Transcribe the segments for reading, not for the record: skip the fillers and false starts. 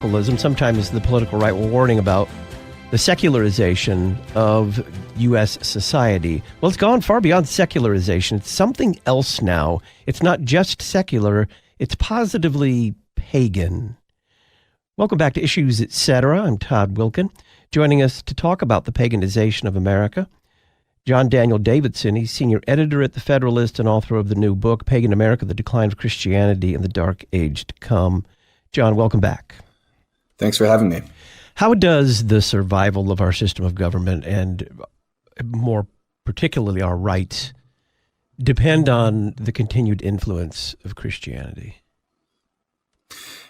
Populism. Sometimes the political right were warning about the secularization of U.S. society. Well, it's gone far beyond secularization. It's something else now. It's not just secular. It's positively pagan. Welcome back to Issues Etc. I'm Todd Wilkin. Joining us to talk about the paganization of America, John Daniel Davidson. He's senior editor at The Federalist and author of the new book, Pagan America, The Decline of Christianity in the Dark Age to Come. John, welcome back. Thanks for having me. How does the survival of our system of government, and more particularly our rights, depend on the continued influence of Christianity?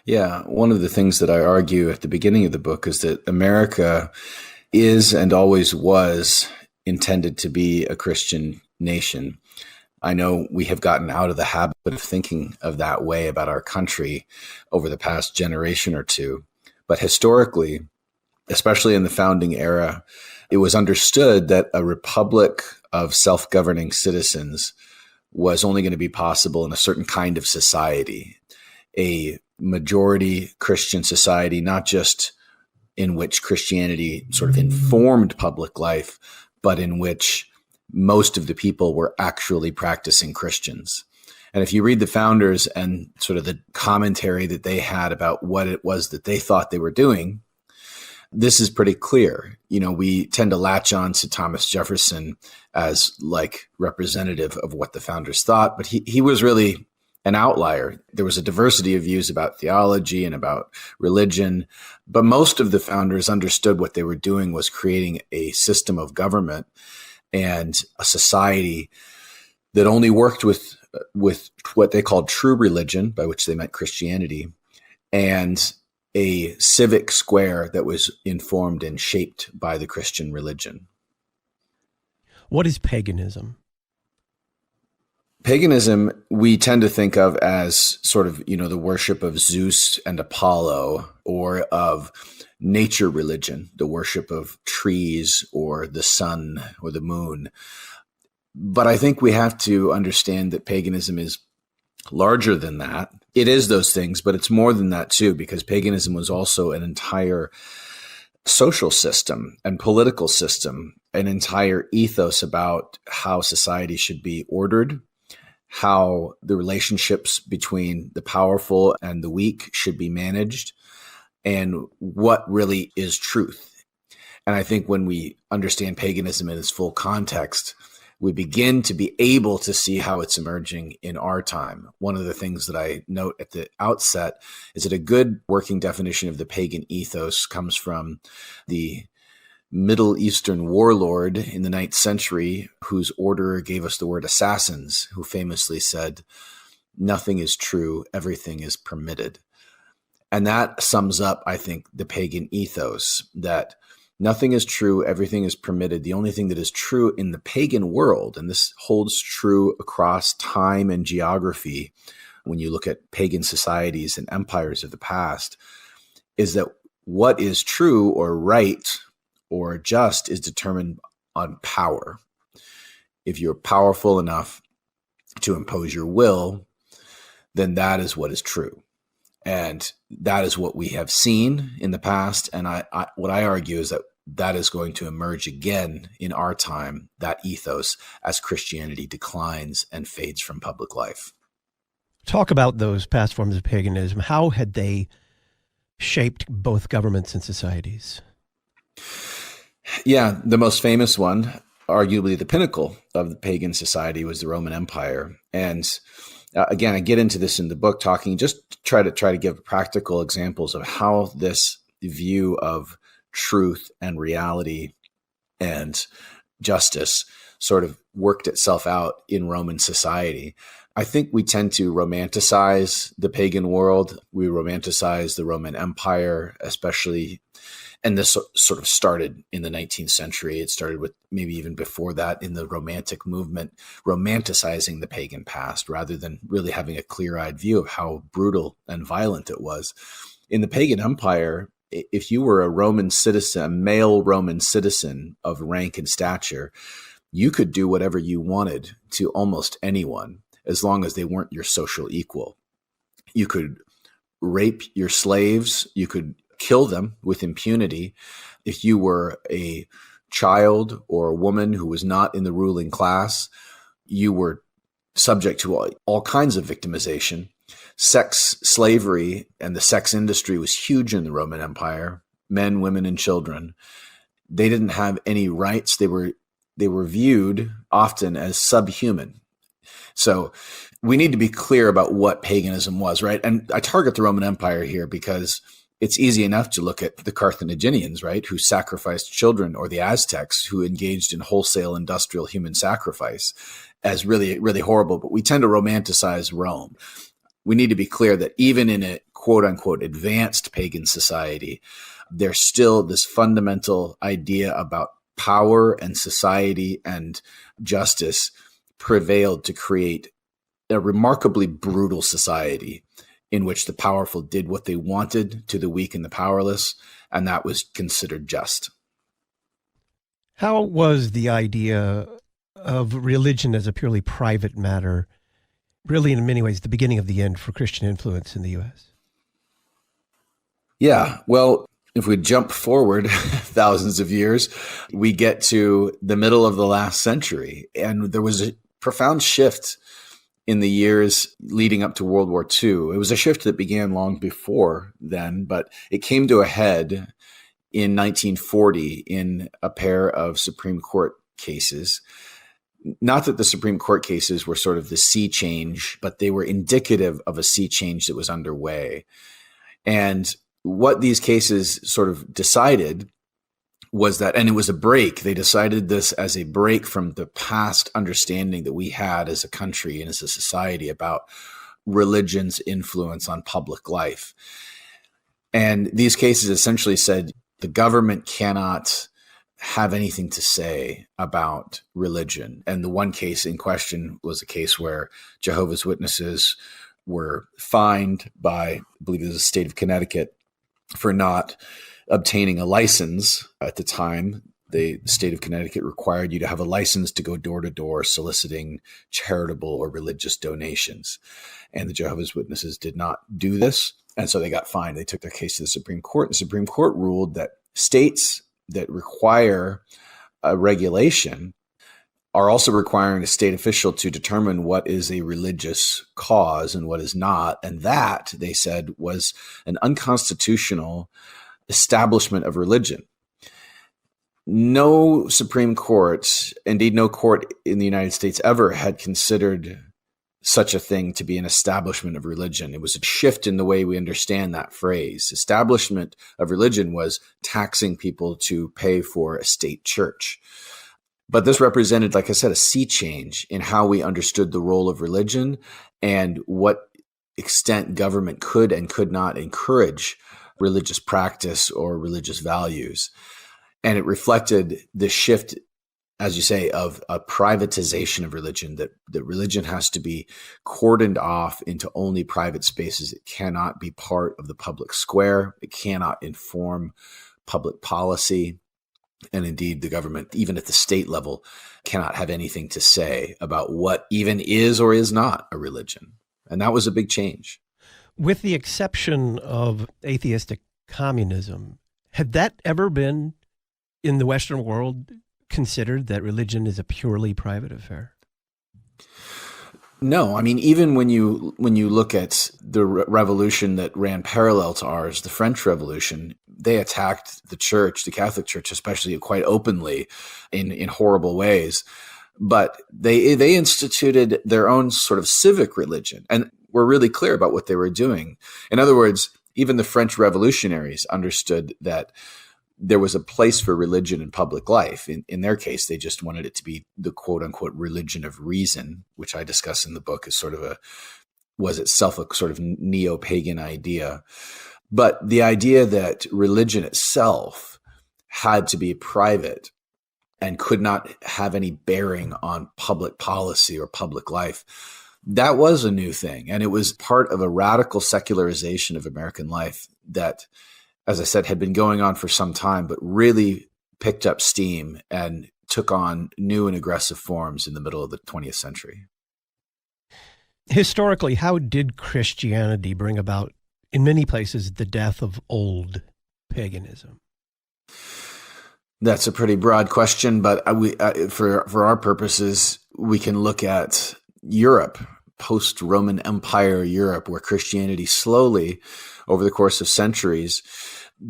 Yeah, one of the things that I argue at the beginning of the book is that America is and always was intended to be a Christian nation. I know we have gotten out of the habit of thinking of that way about our country over the past generation or two. But historically, especially in the founding era, it was understood that a republic of self-governing citizens was only going to be possible in a certain kind of society, a majority Christian society, not just in which Christianity sort of informed public life, but in which most of the people were actually practicing Christians. And if you read the founders and sort of the commentary that they had about what it was that they thought they were doing, this is pretty clear. You know, we tend to latch on to Thomas Jefferson as like representative of what the founders thought, but he was really an outlier. There was a diversity of views about theology and about religion, but most of the founders understood what they were doing was creating a system of government and a society that only worked with what they called true religion, by which they meant Christianity, and a civic square that was informed and shaped by the Christian religion. What is paganism? Paganism, we tend to think of as sort of, the worship of Zeus and Apollo, or of nature religion, the worship of trees or the sun or the moon. But I think we have to understand that paganism is larger than that. It is those things, but it's more than that too, because paganism was also an entire social system and political system, an entire ethos about how society should be ordered, how the relationships between the powerful and the weak should be managed, and what really is truth. And I think when we understand paganism in its full context, we begin to be able to see how it's emerging in our time. One of the things that I note at the outset is that a good working definition of the pagan ethos comes from the Middle Eastern warlord in the 9th century, whose order gave us the word assassins, who famously said, "Nothing is true, everything is permitted." And that sums up, I think, the pagan ethos, that nothing is true, everything is permitted. The only thing that is true in the pagan world, and this holds true across time and geography when you look at pagan societies and empires of the past, is that what is true or right or just is determined on power. If you're powerful enough to impose your will, then that is what is true. And that is what we have seen in the past. And what I argue is that that is going to emerge again in our time, that ethos, as Christianity declines and fades from public life. Talk about those past forms of paganism. How had they shaped both governments and societies? Yeah, the most famous one, arguably the pinnacle of the pagan society, was the Roman Empire. And again, I get into this in the book, try to give practical examples of how this view of truth and reality and justice sort of worked itself out in Roman society. I think we tend to romanticize the pagan world. We romanticize the Roman Empire, especially, and this sort of started in the 19th century. It started with maybe even before that in the Romantic movement, romanticizing the pagan past rather than really having a clear-eyed view of how brutal and violent it was. In the pagan empire, if you were a Roman citizen, a male Roman citizen of rank and stature, you could do whatever you wanted to almost anyone as long as they weren't your social equal. You could rape your slaves. You could kill them with impunity. If you were a child or a woman who was not in the ruling class, you were subject to all kinds of victimization. Sex slavery and the sex industry was huge in the Roman Empire. Men, women, and children. They didn't have any rights. They were viewed often as subhuman. So we need to be clear about what paganism was, right? And I target the Roman Empire here because it's easy enough to look at the Carthaginians, right, who sacrificed children, or the Aztecs who engaged in wholesale industrial human sacrifice, as really, really horrible. But we tend to romanticize Rome. We need to be clear that even in a quote unquote advanced pagan society, there's still this fundamental idea about power and society and justice prevailed to create a remarkably brutal society in which the powerful did what they wanted to the weak and the powerless, and that was considered just. How was the idea of religion as a purely private matter really, in many ways, the beginning of the end for Christian influence in the U.S.? Yeah, well, if we jump forward thousands of years, we get to the middle of the last century, and there was a profound shift in the years leading up to World War II. It was a shift that began long before then, but it came to a head in 1940 in a pair of Supreme Court cases. Not that the Supreme Court cases were sort of the sea change, but they were indicative of a sea change that was underway. And what these cases sort of decided was that, and it was a break, they decided this as a break from the past understanding that we had as a country and as a society about religion's influence on public life. And these cases essentially said the government cannot have anything to say about religion. And the one case in question was a case where Jehovah's Witnesses were fined by, I believe it was the state of Connecticut, for not obtaining a license. At the time, the state of Connecticut required you to have a license to go door to door soliciting charitable or religious donations. And the Jehovah's Witnesses did not do this. And so they got fined. They took their case to the Supreme Court. The Supreme Court ruled that states that require a regulation are also requiring a state official to determine what is a religious cause and what is not. And that, they said, was an unconstitutional establishment of religion. No Supreme Court, indeed no court in the United States ever had considered such a thing to be an establishment of religion. It was a shift in the way we understand that phrase. Establishment of religion was taxing people to pay for a state church. But this represented, like I said, a sea change in how we understood the role of religion and what extent government could and could not encourage religious practice or religious values. And it reflected the shift, as you say, of a privatization of religion, that religion has to be cordoned off into only private spaces. It cannot be part of the public square. It cannot inform public policy. And indeed, the government, even at the state level, cannot have anything to say about what even is or is not a religion. And that was a big change. With the exception of atheistic communism, had that ever been in the Western world considered that religion is a purely private affair? No, I mean, even when you look at the revolution that ran parallel to ours, the French Revolution, they attacked the church, the Catholic Church, especially, quite openly in horrible ways. But they instituted their own sort of civic religion and were really clear about what they were doing. In other words, even the French revolutionaries understood that there was a place for religion in public life. In their case, they just wanted it to be the quote unquote religion of reason, which I discuss in the book as sort of was itself a sort of neo-pagan idea. But the idea that religion itself had to be private and could not have any bearing on public policy or public life, that was a new thing. And it was part of a radical secularization of American life that, as I said, had been going on for some time, but really picked up steam and took on new and aggressive forms in the middle of the 20th century. Historically, how did Christianity bring about in many places, the death of old paganism? That's a pretty broad question, but for our purposes, we can look at Europe, post-Roman Empire Europe, where Christianity slowly, over the course of centuries,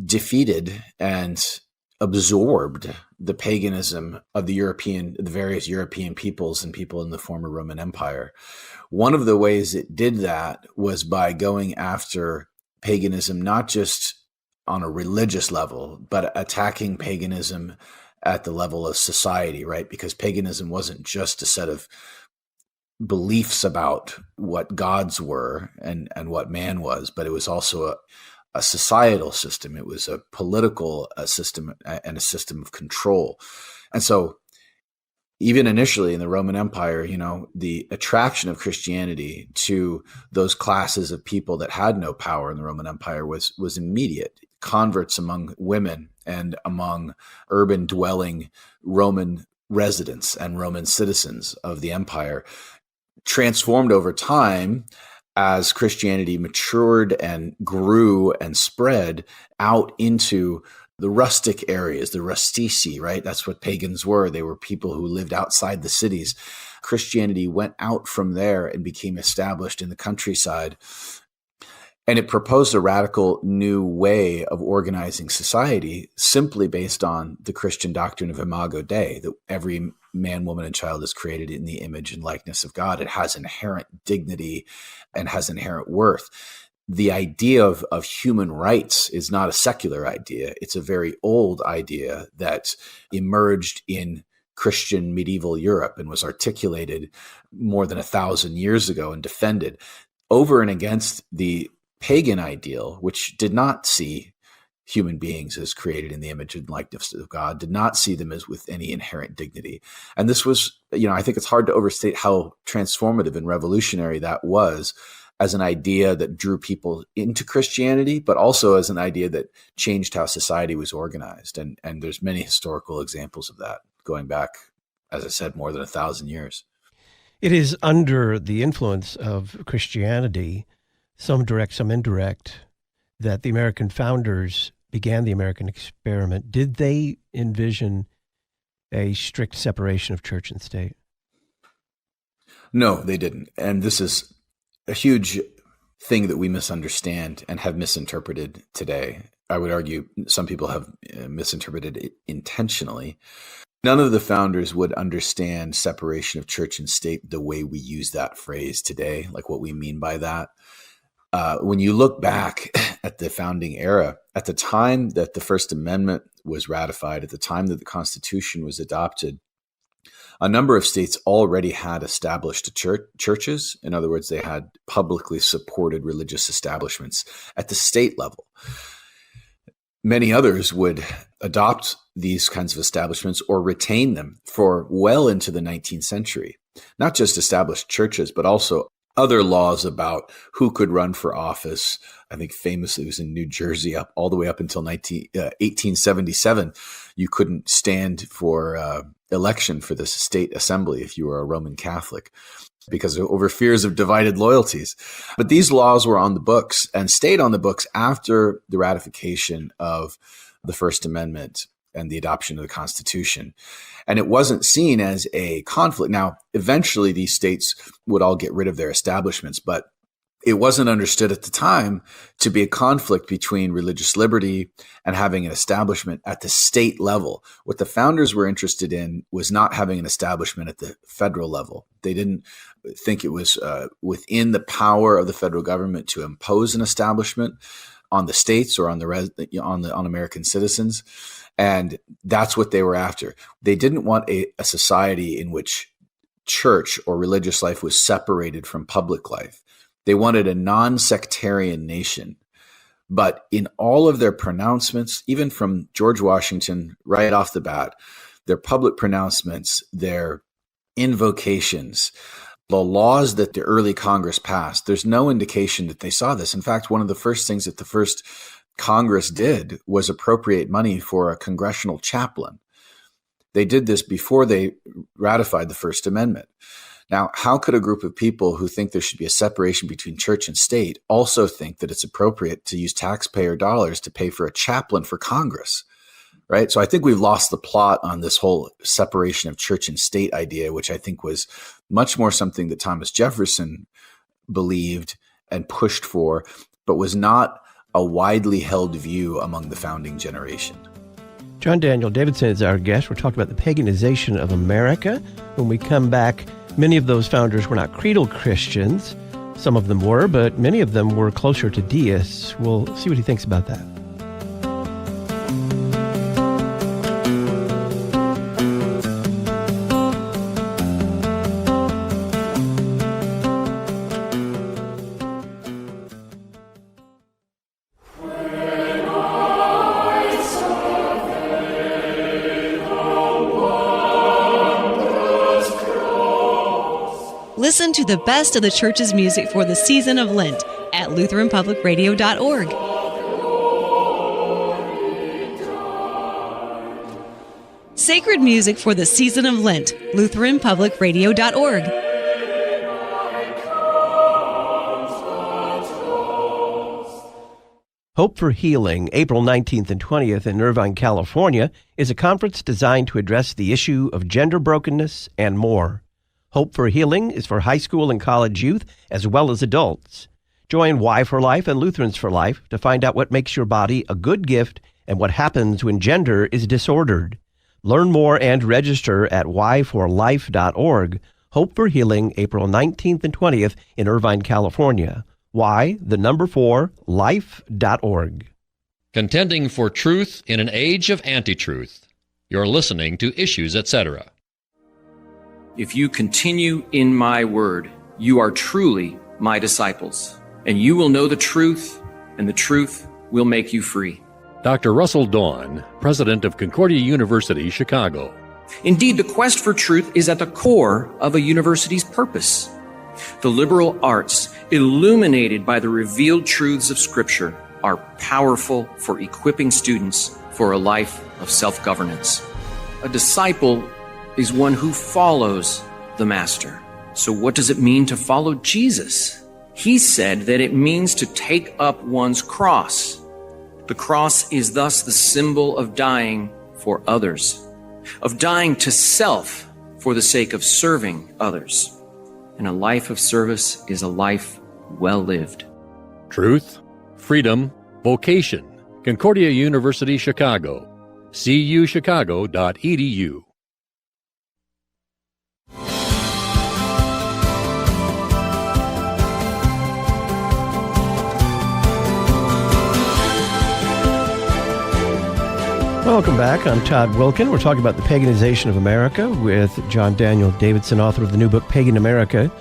defeated and absorbed the paganism of the various European peoples and people in the former Roman Empire. One of the ways it did that was by going after paganism, not just on a religious level, but attacking paganism at the level of society, right? Because paganism wasn't just a set of beliefs about what gods were and what man was, but it was also a societal system. It was a political system and a system of control. And so even initially in the Roman Empire, the attraction of Christianity to those classes of people that had no power in the Roman Empire was immediate. Converts among women and among urban dwelling Roman residents and Roman citizens of the empire transformed over time as Christianity matured and grew and spread out into the rustic areas, the rustici, right? That's what pagans were. They were people who lived outside the cities. Christianity went out from there and became established in the countryside. And it proposed a radical new way of organizing society simply based on the Christian doctrine of Imago Dei, that every man, woman, and child is created in the image and likeness of God. It has inherent dignity and has inherent worth. The idea of human rights is not a secular idea. It's a very old idea that emerged in Christian medieval Europe and was articulated more than 1,000 years ago and defended over and against the pagan ideal, which did not see human beings as created in the image and likeness of God, did not see them as with any inherent dignity. And this was, I think it's hard to overstate how transformative and revolutionary that was as an idea that drew people into Christianity, but also as an idea that changed how society was organized. And there's many historical examples of that going back, as I said, more than 1,000 years. It is under the influence of Christianity, some direct, some indirect, that the American founders began the American experiment. Did they envision a strict separation of church and state? No, they didn't. And this is a huge thing that we misunderstand and have misinterpreted today. I would argue some people have misinterpreted it intentionally. None of the founders would understand separation of church and state the way we use that phrase today, like what we mean by that. When you look back at the founding era, at the time that the First Amendment was ratified, at the time that the Constitution was adopted, a number of states already had established churches. In other words, they had publicly supported religious establishments at the state level. Many others would adopt these kinds of establishments or retain them for well into the 19th century. Not just established churches, but also other laws about who could run for office. I think famously it was in New Jersey all the way up until 1877. You couldn't stand for election for the state assembly if you were a Roman Catholic because over fears of divided loyalties. But these laws were on the books and stayed on the books after the ratification of the First Amendment and the adoption of the Constitution. And it wasn't seen as a conflict. Now, eventually these states would all get rid of their establishments, but it wasn't understood at the time to be a conflict between religious liberty and having an establishment at the state level. What the founders were interested in was not having an establishment at the federal level. They didn't think it was within the power of the federal government to impose an establishment on the states or on American citizens. And that's what they were after. They didn't want a society in which church or religious life was separated from public life. They wanted a non-sectarian nation. But in all of their pronouncements, even from George Washington right off the bat, their public pronouncements, their invocations, the laws that the early Congress passed, there's no indication that they saw this. In fact, one of the first things that the first Congress did was appropriate money for a congressional chaplain. They did this before they ratified the First Amendment. Now, how could a group of people who think there should be a separation between church and state also think that it's appropriate to use taxpayer dollars to pay for a chaplain for Congress? Right? So I think we've lost the plot on this whole separation of church and state idea, which I think was much more something that Thomas Jefferson believed and pushed for, but was not a widely held view among the founding generation. John Daniel Davidson is our guest. We're talking about the paganization of America. When we come back, many of those founders were not creedal Christians. Some of them were, but many of them were closer to deists. We'll see what he thinks about that. Listen to the best of the church's music for the season of Lent at LutheranPublicRadio.org. Sacred music for the season of Lent, LutheranPublicRadio.org. Hope for Healing, April 19th and 20th in Irvine, California, is a conference designed to address the issue of gender brokenness and more. Hope for Healing is for high school and college youth as well as adults. Join Y for Life and Lutherans for Life to find out what makes your body a good gift and what happens when gender is disordered. Learn more and register at yforlife.org. Hope for Healing, April 19th and 20th in Irvine, California. life.org. Contending for truth in an age of anti-truth. You're listening to Issues, Etc. If you continue in my word, you are truly my disciples, and you will know the truth, and the truth will make you free. Dr. Russell Dawn, president of Concordia University, Chicago. Indeed, the quest for truth is at the core of a university's purpose. The liberal arts, illuminated by the revealed truths of Scripture, are powerful for equipping students for a life of self-governance. A disciple is one who follows the Master. So what does it mean to follow Jesus? He said that it means to take up one's cross. The cross is thus the symbol of dying for others, of dying to self for the sake of serving others. And a life of service is a life well lived. Truth, freedom, vocation. Concordia University, Chicago. cuchicago.edu. Welcome back. I'm Todd Wilkin. We're talking about the paganization of America with John Daniel Davidson, author of the new book, Pagan America,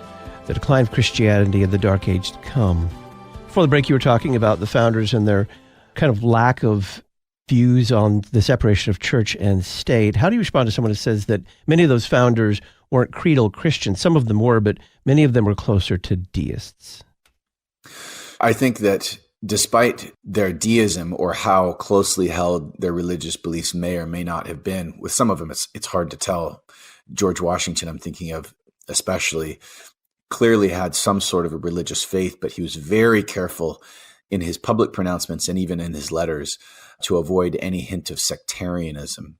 The Decline of Christianity in the Dark Age to Come. Before the break, you were talking about the founders and their kind of lack of views on the separation of church and state. How do you respond to someone who says that many of those founders weren't creedal Christians? Some of them were, but many of them were closer to deists. I think that despite their deism or how closely held their religious beliefs may or may not have been, with some of them it's hard to tell. George Washington, I'm thinking of especially, clearly had some sort of a religious faith, but he was very careful in his public pronouncements and even in his letters to avoid any hint of sectarianism.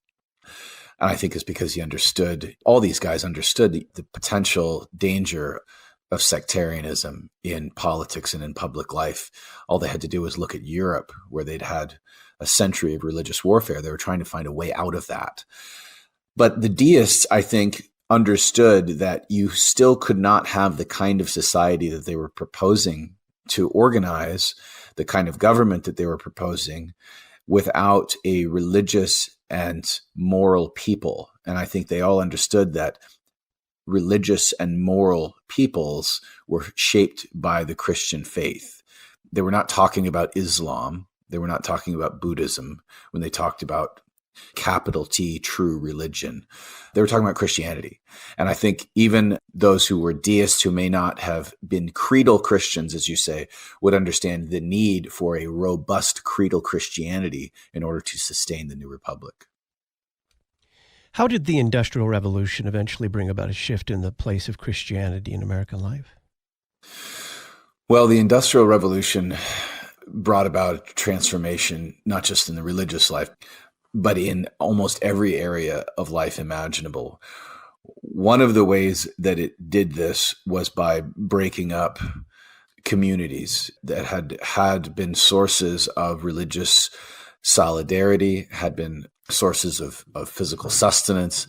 And I think it's because he understood, all these guys understood the potential danger of sectarianism in politics and in public life. All they had to do was look at Europe, where they'd had a century of religious warfare. They were trying to find a way out of that. But the deists, I think, understood that you still could not have the kind of society that they were proposing to organize, the kind of government that they were proposing, without a religious and moral people. And I think they all understood that religious and moral peoples were shaped by the Christian faith. They were not talking about Islam. They were not talking about Buddhism when they talked about capital T, true religion. They were talking about Christianity. And I think even those who were deists who may not have been creedal Christians, as you say, would understand the need for a robust creedal Christianity in order to sustain the new republic. How did the Industrial Revolution eventually bring about a shift in the place of Christianity in American life? Well, the Industrial Revolution brought about a transformation, not just in the religious life, but in almost every area of life imaginable. One of the ways that it did this was by breaking up communities that had been sources of religious solidarity, had been sources of physical sustenance,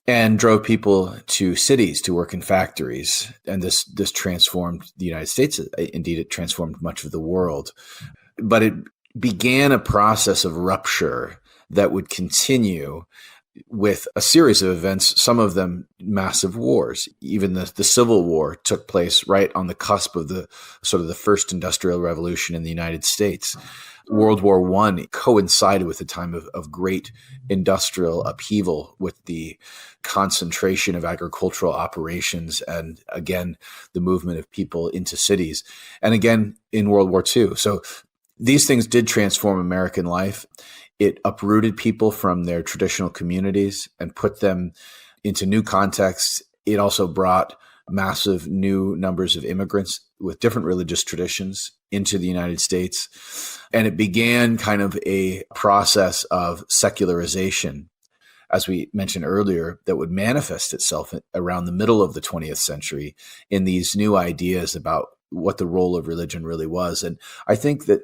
and drove people to cities to work in factories. And this transformed the United States. Indeed, it transformed much of the world. But it began a process of rupture that would continue with a series of events, some of them massive wars. Even the Civil War took place right on the cusp of the sort of the first industrial revolution in the United States. World War I coincided with a time of great industrial upheaval, with the concentration of agricultural operations and, again, the movement of people into cities. And again, in World War II. So these things did transform American life. It uprooted people from their traditional communities and put them into new contexts. It also brought massive new numbers of immigrants with different religious traditions into the United States. And it began kind of a process of secularization, as we mentioned earlier, that would manifest itself around the middle of the 20th century in these new ideas about what the role of religion really was. And I think that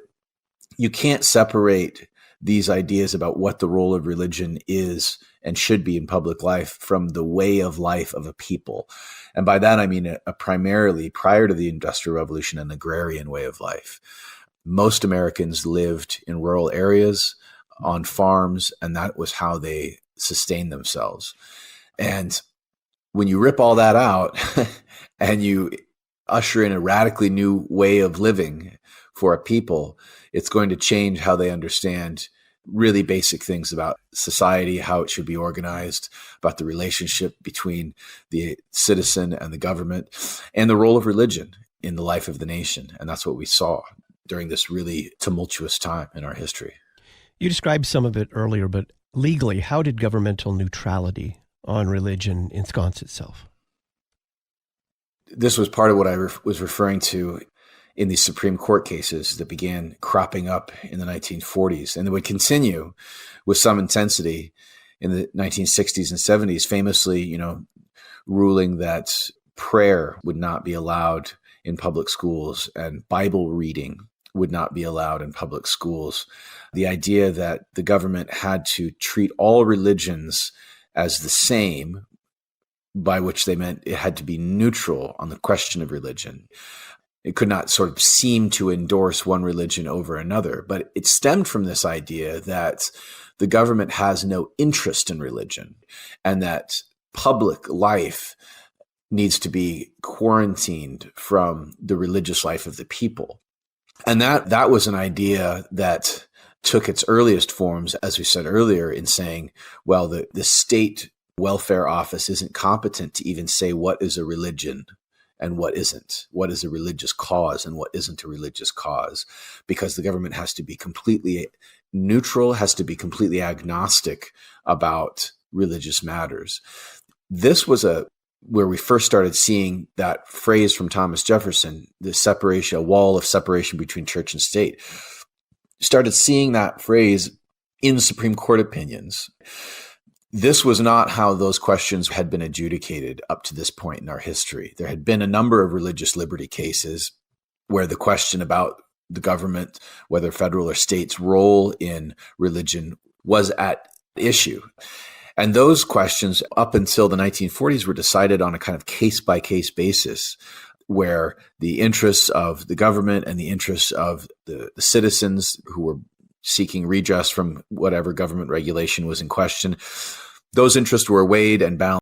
you can't separate these ideas about what the role of religion is and should be in public life from the way of life of a people. And by that, I mean a primarily, prior to the Industrial Revolution, an agrarian way of life. Most Americans lived in rural areas on farms, and that was how they sustained themselves. And when you rip all that out and you usher in a radically new way of living for a people, it's going to change how they understand really basic things about society, how it should be organized, about the relationship between the citizen and the government, and the role of religion in the life of the nation. And that's what we saw during this really tumultuous time in our history. You described some of it earlier, but legally, how did governmental neutrality on religion ensconce itself? This was part of what I was referring to in these Supreme Court cases that began cropping up in the 1940s, and they would continue with some intensity in the 1960s and 70s, famously, ruling that prayer would not be allowed in public schools and Bible reading would not be allowed in public schools. The idea that the government had to treat all religions as the same, by which they meant it had to be neutral on the question of religion. It could not sort of seem to endorse one religion over another, but it stemmed from this idea that the government has no interest in religion and that public life needs to be quarantined from the religious life of the people. And that was an idea that took its earliest forms, as we said earlier, in saying, well, the state welfare office isn't competent to even say what is a religion and what isn't, what is a religious cause and what isn't a religious cause, because the government has to be completely neutral, has to be completely agnostic about religious matters. This was where we first started seeing that phrase from Thomas Jefferson, the separation, a wall of separation between church and state. Started seeing that phrase in Supreme Court opinions. This was not how those questions had been adjudicated up to this point in our history. There had been a number of religious liberty cases where the question about the government, whether federal or state's role in religion, was at issue. And those questions up until the 1940s were decided on a kind of case-by-case basis, where the interests of the government and the interests of the citizens who were seeking redress from whatever government regulation was in question, those interests were weighed and balanced